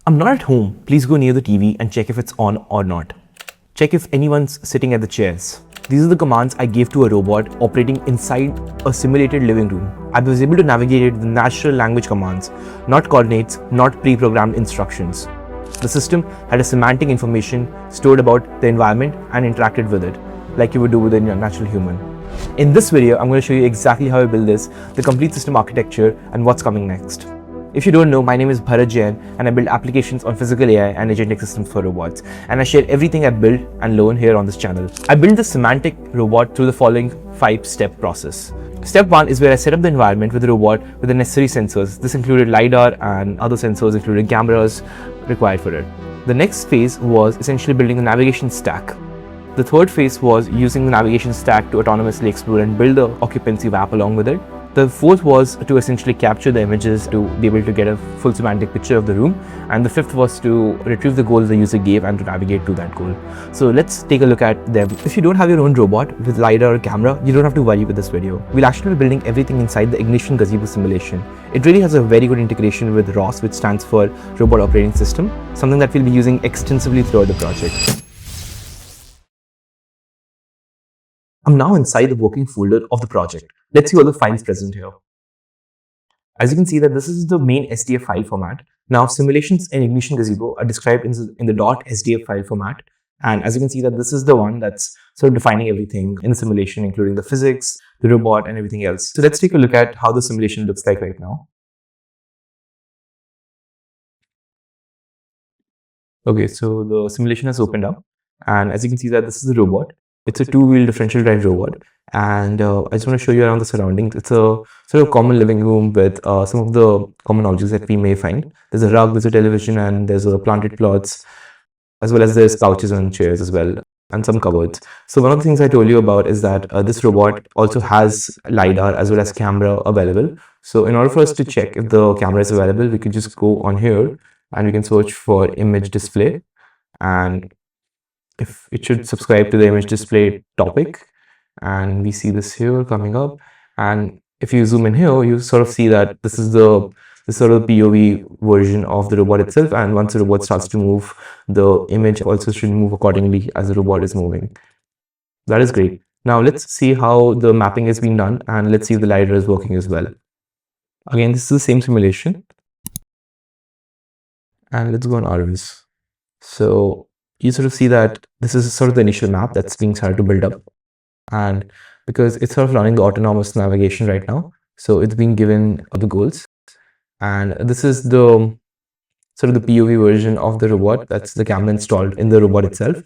I'm not at home. Please go near the TV and check if it's on or not. Check if anyone's sitting at the chairs. These are the commands I gave to a robot operating inside a simulated living room. I was able to navigate it with natural language commands, not coordinates, not pre-programmed instructions. The system had a semantic information stored about the environment and interacted with it, like you would do with a natural human. In this video, I'm going to show you exactly how I build this, the complete system architecture, and what's coming next. If you don't know, my name is Bharat Jain, and I build applications on physical AI and agentic systems for robots. And I share everything I build and learn here on this channel. I built the Semantic robot through the following 5-step process. Step 1 is where I set up the environment with the robot with the necessary sensors. This included LiDAR and other sensors, including cameras required for it. The next phase was essentially building the navigation stack. The third phase was using the navigation stack to autonomously explore and build the occupancy map along with it. The fourth was to essentially capture the images to be able to get a full semantic picture of the room. And the fifth was to retrieve the goals the user gave and to navigate to that goal. So let's take a look at them. If you don't have your own robot with LiDAR or camera, you don't have to worry with this video. We'll actually be building everything inside the Ignition Gazebo simulation. It really has a very good integration with ROS, which stands for Robot Operating System, something that we'll be using extensively throughout the project. I'm now inside the working folder of the project. Let's see all the files present here. As you can see that this is the main SDF file format. Now simulations in Ignition Gazebo are described in the .sdf file format. And as you can see that this is the one that's sort of defining everything in the simulation, including the physics, the robot, and everything else. So let's take a look at how the simulation looks like right now. Okay, so the simulation has opened up. And as you can see that this is the robot. It's a 2-wheel differential drive robot, and I just want to show you around the surroundings. It's a sort of common living room with some of the common objects that we may find. There's a rug, there's a television, and there's a planted plots, as well as there's couches and chairs as well, and some cupboards. So one of the things I told you about is that this robot also has LiDAR as well as camera available. So in order for us to check if the camera is available, we can just go on here and we can search for image display, and if it should subscribe to the image display topic, and we see this here coming up. And if you zoom in here, you sort of see that this is the sort of POV version of the robot itself, and once the robot starts to move, the image also should move accordingly as the robot is moving. That is great. Now let's see how the mapping is being done, and let's see if the LiDAR is working as well. Again, this is the same simulation, and let's go on ROS. So you sort of see that this is sort of the initial map that's being started to build up, and because it's sort of running the autonomous navigation right now, so it's being given the goals, and this is the sort of the POV version of the robot. That's the camera installed in the robot itself,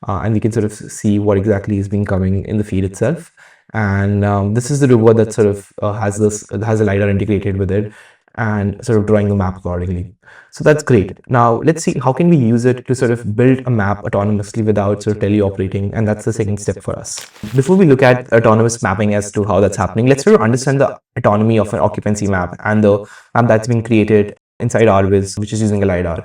and we can sort of see what exactly is being coming in the feed itself. And this is the robot that sort of has a LiDAR integrated with it, and sort of drawing the map accordingly. So that's great. Now let's see how can we use it to sort of build a map autonomously without sort of teleoperating, and that's the second step for us. Before we look at autonomous mapping as to how that's happening, let's sort of understand the autonomy of an occupancy map and the map that's been created inside ROS, which is using a LiDAR.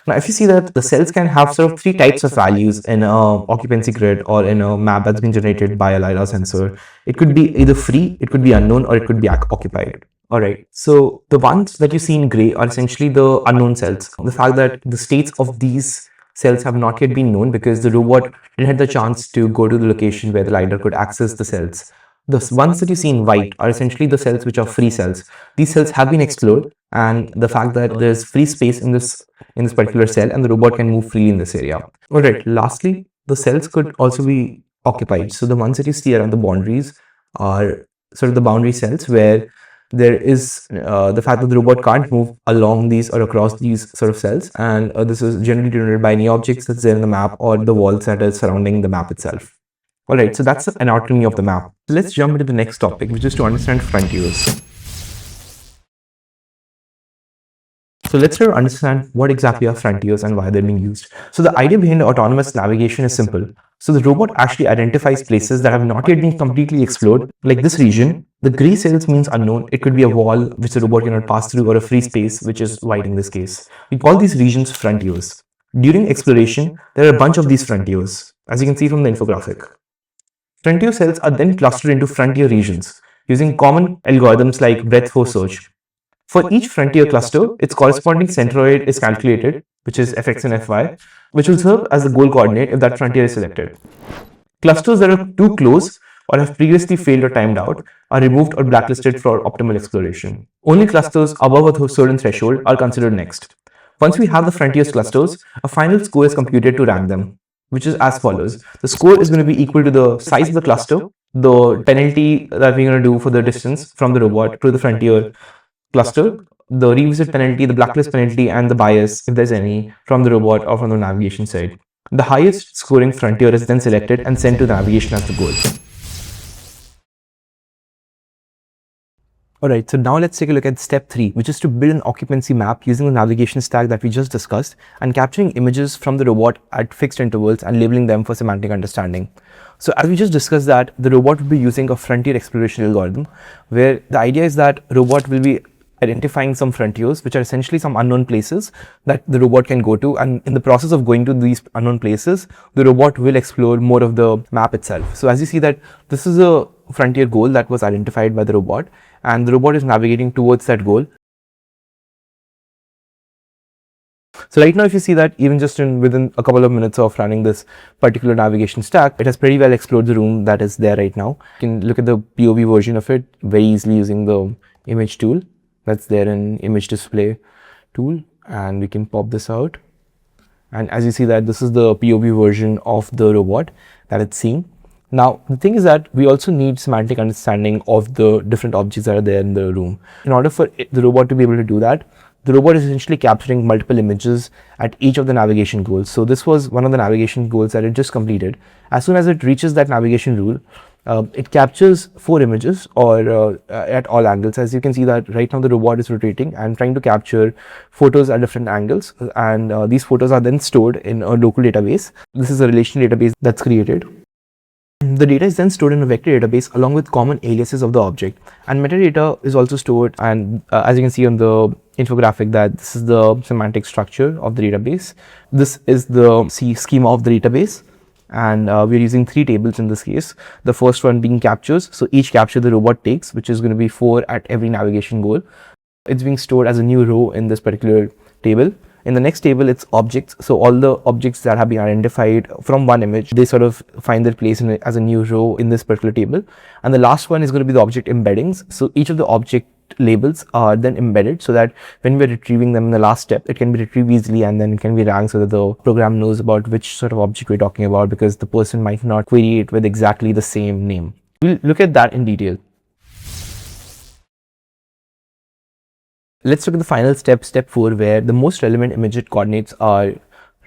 Now if you see that the cells can have sort of 3 types of values in a occupancy grid or in a map that's been generated by a LiDAR sensor. It could be either free, it could be unknown, or it could be occupied. Alright, so the ones that you see in gray are essentially the unknown cells. The fact that the states of these cells have not yet been known because the robot didn't have the chance to go to the location where the LiDAR could access the cells. The ones that you see in white are essentially the cells which are free cells. These cells have been explored, and the fact that there's free space in this particular cell and the robot can move freely in this area. Alright, lastly, the cells could also be occupied. So the ones that you see around the boundaries are sort of the boundary cells where there is the fact that the robot can't move along these or across these sort of cells, and this is generally denoted by any objects that's there in the map or the walls that are surrounding the map itself. Alright, so that's the anatomy of the map. Let's jump into the next topic, which is to understand frontiers. So let's try to understand what exactly are frontiers and why they're being used. So the idea behind autonomous navigation is simple. So the robot actually identifies places that have not yet been completely explored, like this region. The gray cells means unknown. It could be a wall which the robot cannot pass through, or a free space, which is white in this case. We call these regions frontiers. During exploration, there are a bunch of these frontiers, as you can see from the infographic. Frontier cells are then clustered into frontier regions using common algorithms like breadth first search. For each frontier cluster, its corresponding centroid is calculated, which is fx and fy, which will serve as the goal coordinate if that frontier is selected. Clusters that are too close or have previously failed or timed out are removed or blacklisted for optimal exploration. Only clusters above a certain threshold are considered next. Once we have the frontiers clusters, a final score is computed to rank them, which is as follows. The score is going to be equal to the size of the cluster, the penalty that we're going to do for the distance from the robot to the frontier cluster, the revisit penalty, the blacklist penalty, and the bias, if there's any, from the robot or from the navigation side. The highest scoring frontier is then selected and sent to navigation as the goal. Alright, so now let's take a look at step 3, which is to build an occupancy map using the navigation stack that we just discussed and capturing images from the robot at fixed intervals and labeling them for semantic understanding. So as we just discussed that, the robot will be using a frontier exploration algorithm, where the idea is that robot will be identifying some frontiers, which are essentially some unknown places that the robot can go to, and in the process of going to these unknown places, the robot will explore more of the map itself. So as you see that this is a frontier goal that was identified by the robot, and the robot is navigating towards that goal. So right now, if you see that even just within a couple of minutes of running this particular navigation stack, it has pretty well explored the room that is there right now. You can look at the POV version of it very easily using the image tool that's there in image display tool, and we can pop this out. And as you see that this is the POV version of the robot that it's seeing. Now, the thing is that we also need semantic understanding of the different objects that are there in the room. In order for the robot to be able to do that, the robot is essentially capturing multiple images at each of the navigation goals. So this was one of the navigation goals that it just completed. As soon as it reaches that navigation rule, it captures 4 images or at all angles. As you can see that right now the robot is rotating and trying to capture photos at different angles, and these photos are then stored in a local database. This is a relational database that's created. The data is then stored in a vector database along with common aliases of the object, and metadata is also stored, and as you can see on the infographic that this is the semantic structure of the database. This is the schema of the database, and we're using 3 tables in this case. The first one being captures, so each capture the robot takes, which is going to be 4 at every navigation goal. It's being stored as a new row in this particular table. In the next table, it's objects. So all the objects that have been identified from one image, they sort of find their place as a new row in this particular table. And the last one is going to be the object embeddings. So each of the object labels are then embedded so that when we're retrieving them in the last step, it can be retrieved easily and then it can be ranked so that the program knows about which sort of object we're talking about, because the person might not query it with exactly the same name. We'll look at that in detail. Let's look at the final step, step 4, where the most relevant image coordinates are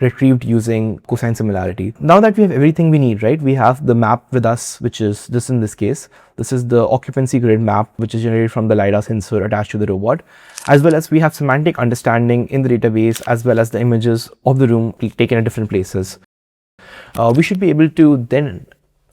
retrieved using cosine similarity. Now that we have everything we need, right? We have the map with us, which is this in this case. This is the occupancy grid map, which is generated from the LiDAR sensor attached to the robot, as well as we have semantic understanding in the database, as well as the images of the room taken at different places. We should be able to then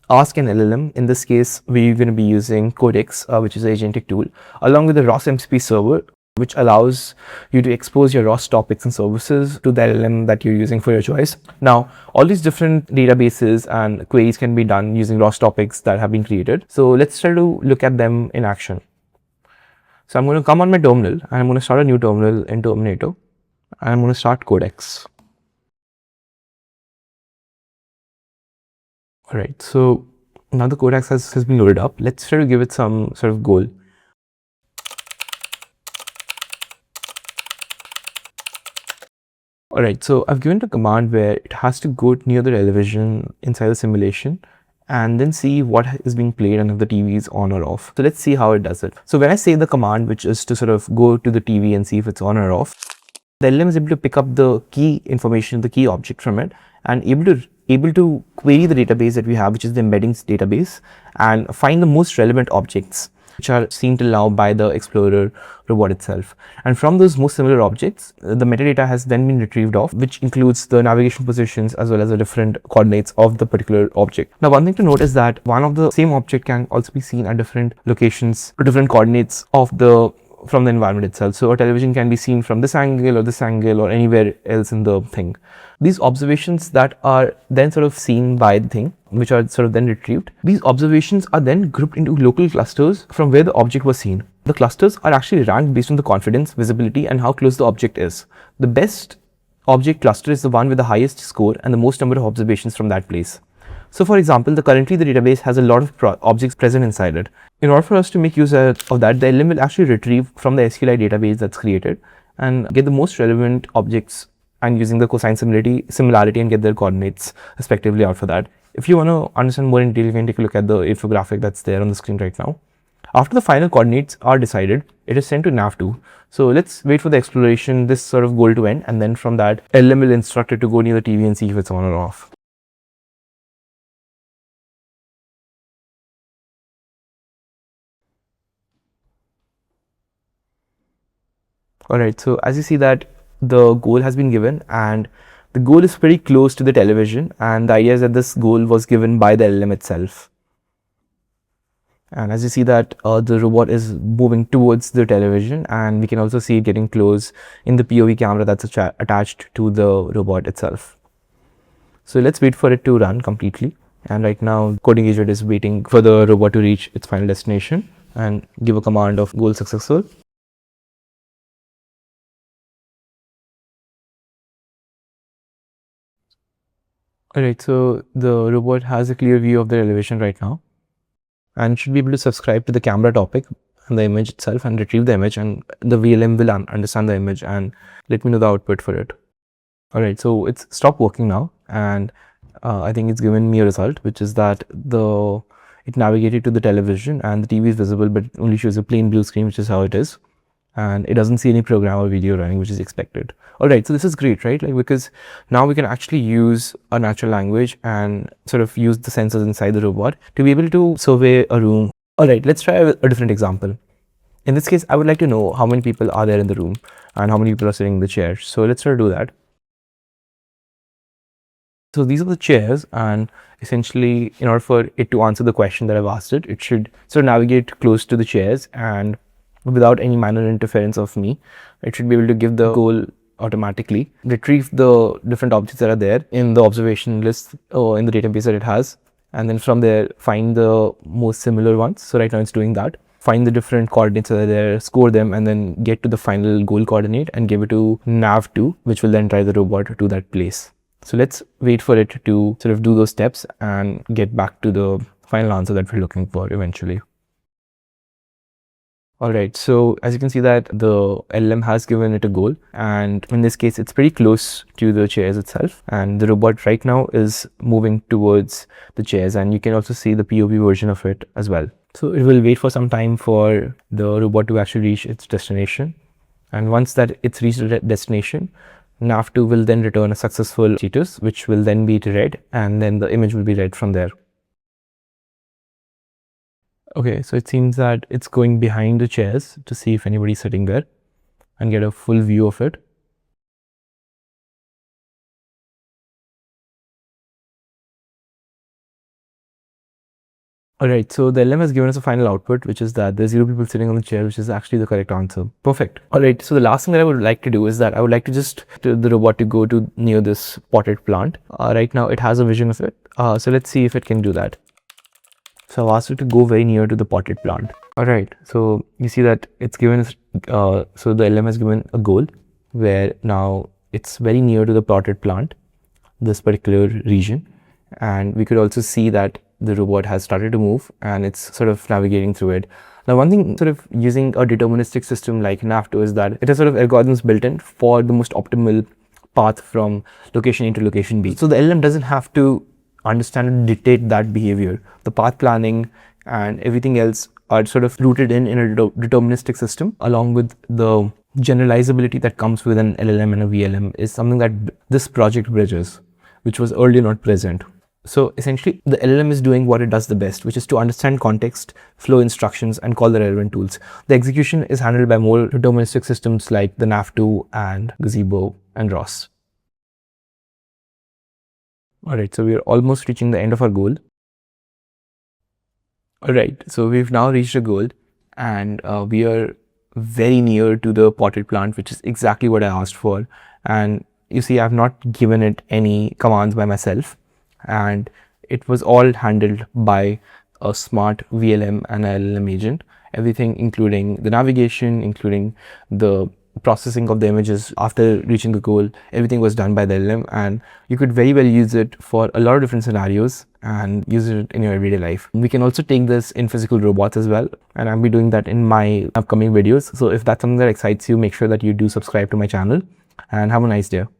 ask an LLM. In this case, we're going to be using Codex, which is an agentic tool, along with the ROS-MCP server, which allows you to expose your ROS topics and services to the LLM that you're using for your choice. Now, all these different databases and queries can be done using ROS topics that have been created. So let's try to look at them in action. So I'm going to come on my terminal and I'm going to start a new terminal in Terminator, and I'm going to start Codex. All right, so now the Codex has been loaded up. Let's try to give it some sort of goal. Alright, so I've given a command where it has to go near the television inside the simulation and then see what is being played and if the TV is on or off. So let's see how it does it. So when I say the command, which is to sort of go to the TV and see if it's on or off, the LLM is able to pick up the key information, the key object from it, and able to query the database that we have, which is the embeddings database, and find the most relevant objects which are seen till now by the Explorer robot itself. And from those most similar objects, the metadata has then been retrieved off, which includes the navigation positions as well as the different coordinates of the particular object. Now, one thing to note is that one of the same object can also be seen at different locations or different coordinates of from the environment itself. So a television can be seen from this angle or anywhere else in the thing. These observations that are then sort of seen by the thing, which are sort of then retrieved, these observations are then grouped into local clusters from where the object was seen. The clusters are actually ranked based on the confidence, visibility, and how close the object is. The best object cluster is the one with the highest score and the most number of observations from that place. So for example, currently the database has a lot of objects present inside it. In order for us to make use of that, the LLM will actually retrieve from the SQLi database that's created and get the most relevant objects, and using the cosine similarity and get their coordinates respectively out for that. If you want to understand more in detail, you can take a look at the infographic that's there on the screen right now. After the final coordinates are decided, it is sent to nav2. So let's wait for the exploration, this sort of goal to end, and then from that, LLM will instruct it to go near the TV and see if it's on or off. Alright, so as you see that the goal has been given, and the goal is pretty close to the television, and the idea is that this goal was given by the LLM itself. And as you see that the robot is moving towards the television, and we can also see it getting close in the POV camera that's attached to the robot itself. So let's wait for it to run completely. And right now coding agent is waiting for the robot to reach its final destination and give a command of goal successful. Alright, so the robot has a clear view of the elevation right now, and should be able to subscribe to the camera topic and the image itself and retrieve the image, and the VLM will understand the image and let me know the output for it. Alright, so it's stopped working now, and I think it's given me a result, which is that it navigated to the television and the TV is visible, but it only shows a plain blue screen, which is how it is. And it doesn't see any program or video running, which is expected. Alright, so this is great, right? Like, because now we can actually use a natural language and sort of use the sensors inside the robot to be able to survey a room. Alright, let's try a different example. In this case, I would like to know how many people are there in the room and how many people are sitting in the chairs. So let's try to do that. So these are the chairs, and essentially in order for it to answer the question that I've asked it, it should sort of navigate close to the chairs, and without any manual interference of me, it should be able to give the goal automatically, retrieve the different objects that are there in the observation list or in the database that it has, and then from there find the most similar ones. So right now it's doing that. Find the different coordinates that are there, score them, and then get to the final goal coordinate and give it to nav2, which will then drive the robot to that place. So let's wait for it to sort of do those steps and get back to the final answer that we're looking for eventually. Alright, so as you can see that the LLM has given it a goal, and in this case it's pretty close to the chairs itself, and the robot right now is moving towards the chairs, and you can also see the POV version of it as well. So it will wait for some time for the robot to actually reach its destination, and once that it's reached the destination, nav2 will then return a successful status, which will then be read, and then the image will be read from there. Okay, so it seems that it's going behind the chairs to see if anybody's sitting there and get a full view of it. Alright, so the LLM has given us a final output, which is that there's 0 people sitting on the chair, which is actually the correct answer. Perfect. Alright, so the last thing that I would like to do is that I would like to just tell the robot to go to near this potted plant. Right now it has a vision of it. So let's see if it can do that. So I've asked it to go very near to the potted plant. Alright, so you see that it's given us, so the LLM has given a goal where now it's very near to the potted plant, this particular region. And we could also see that the robot has started to move and it's sort of navigating through it. Now, one thing sort of using a deterministic system like nav2 is that it has sort of algorithms built in for the most optimal path from location A to location B. So the LLM doesn't have to understand and dictate that behavior. The path planning and everything else are sort of rooted in a deterministic system, along with the generalizability that comes with an LLM and a VLM is something that this project bridges, which was earlier not present. So essentially the LLM is doing what it does the best, which is to understand context, flow instructions, and call the relevant tools. The execution is handled by more deterministic systems like the nav2 and Gazebo and ROS. Alright, so we're almost reaching the end of our goal. Alright, so we've now reached a goal, and we are very near to the potted plant, which is exactly what I asked for. And you see, I've not given it any commands by myself, and it was all handled by a smart VLM and LLM agent. everything, including the navigation, including the processing of the images after reaching the goal. Everything was done by the LLM, and you could very well use it for a lot of different scenarios and use it in your everyday life. We can also take this in physical robots as well, and I'll be doing that in my upcoming videos. So if that's something that excites you, make sure that you do subscribe to my channel, and have a nice day.